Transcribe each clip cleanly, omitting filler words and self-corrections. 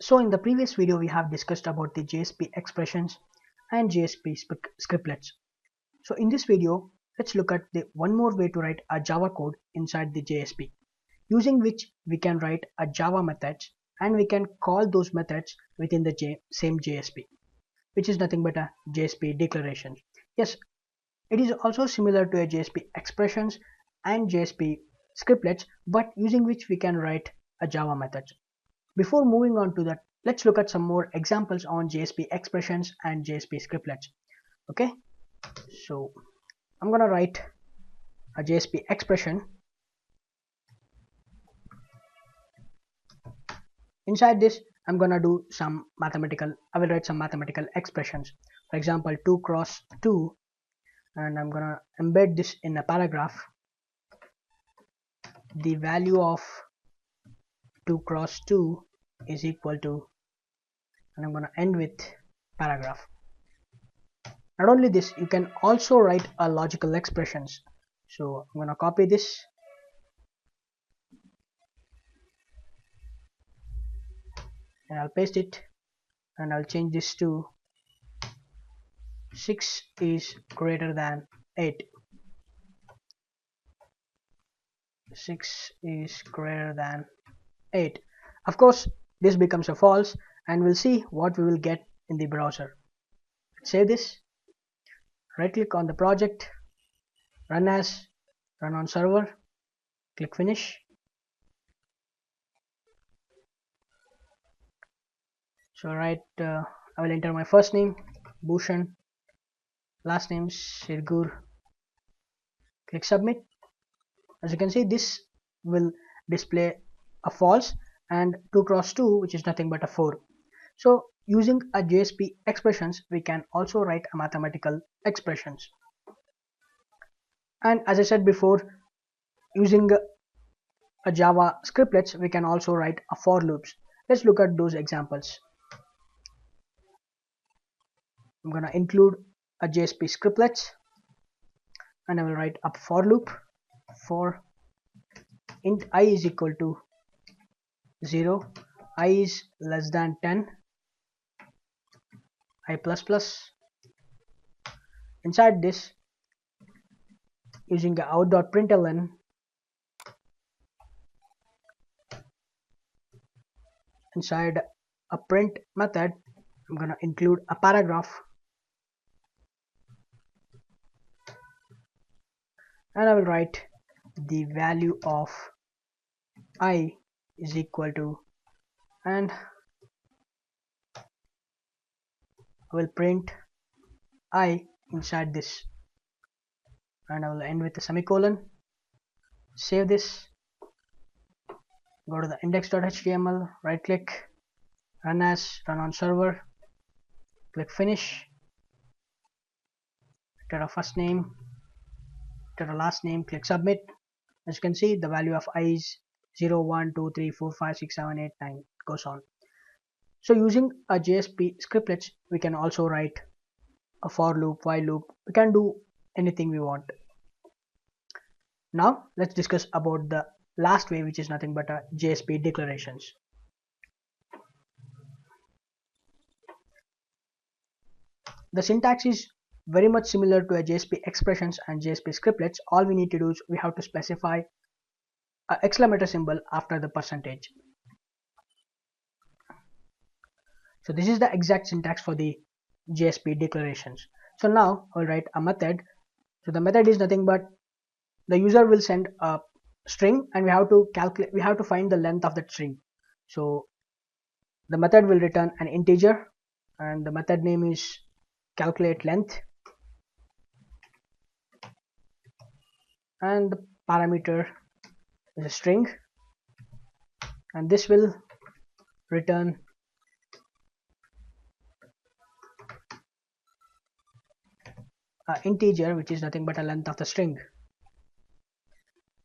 So in the previous video we have discussed about the JSP expressions and JSP scriptlets. So in this video let's look at the one more way to write a Java code inside the JSP, using which we can write a Java methods and we can call those methods within the same JSP, which is nothing but a JSP declaration. Yes, it is also similar to a JSP expressions and JSP scriptlets, but using which we can write a Java methods. Before moving on to that, let's look at some more examples on JSP expressions and JSP scriptlets. Okay, so I'm gonna write a JSP expression. Inside this, I'm gonna do some mathematical. I will write some mathematical expressions. For example, 2 cross 2, and I'm gonna embed this in a paragraph. The value of 2 cross 2 is equal to, and I'm gonna end with paragraph. Not only this, you can also write a logical expressions. So I'm gonna copy this and I'll paste it, and I'll change this to 6 is greater than 8. 6 is greater than 8. Of course this becomes a false, and we'll see what we will get in the browser. Let's save this, right click on the project, run as, run on server, click finish. So I will enter my first name Bhushan, last name Sirgur, click submit. As you can see, this will display a false and 2 cross 2, which is nothing but a 4. So using a JSP expressions, we can also write a mathematical expressions. And as I said before, using a Java scriptlets, we can also write a for loops. Let's look at those examples. I'm gonna include a JSP scriptlets, and I will write a for loop for int I is equal to 0, I is less than 10, I plus plus. Inside this, using the out.println, inside a print method, I'm gonna include a paragraph, and I will write the value of I is equal to, and I will print I inside this, and I will end with a semicolon. Save this, go to the index.html, right click, run as, run on server, click finish, enter a first name, enter a last name, click submit. As you can see, the value of I is 0, 1, 2, 3, 4, 5, 6, 7, 8, 9, goes on. So using a JSP scriptlets, we can also write a for loop, while loop. We can do anything we want. Now let's discuss about the last way, which is nothing but a JSP declarations. The syntax is very much similar to a JSP expressions and JSP scriptlets. All we need to do is we have to specify an exclamation symbol after the percentage. So this is the exact syntax for the JSP declarations. So now I'll write a method. So the method is nothing but the user will send a string, and we have to find the length of that string. So the method will return an integer, and the method name is calculate length, and the parameter is a string, and this will return an integer, which is nothing but a length of the string.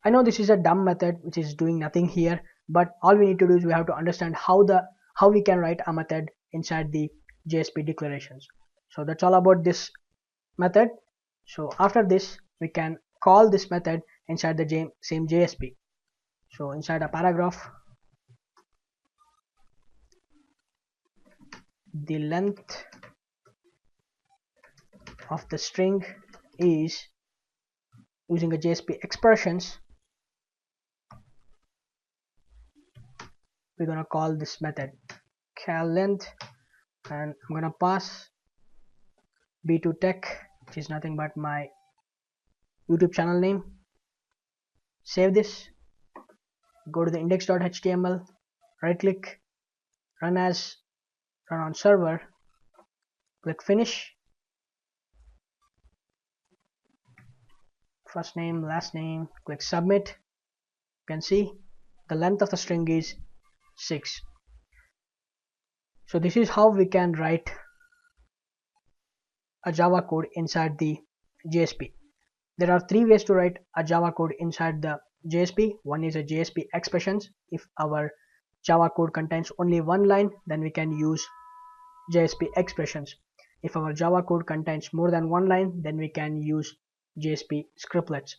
I know this is a dumb method which is doing nothing here, but all we need to do is we have to understand how we can write a method inside the JSP declarations. So that's all about this method. So after this, we can call this method inside the same JSP. So inside a paragraph, the length of the string is, using a JSP expressions, we're gonna call this method cal length, and I'm gonna pass b2 tech, which is nothing but my YouTube channel name. Save this, go to the index.html, right click, run on server, click finish, first name, last name, click submit. You can see the length of the string is 6. So this is how we can write a Java code inside the JSP. There are 3 ways to write a Java code inside the JSP. One is a JSP expressions. If our Java code contains only one line, then we can use JSP expressions. If our Java code contains more than one line, then we can use JSP scriptlets.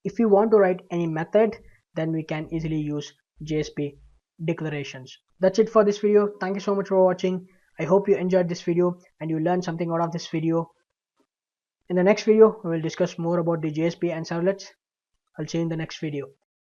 If we want to write any method, then we can easily use JSP declarations. That's it for this video. Thank you so much for watching. I hope you enjoyed this video and you learned something out of this video. In the next video, we will discuss more about the JSP and servlets. I'll see you in the next video.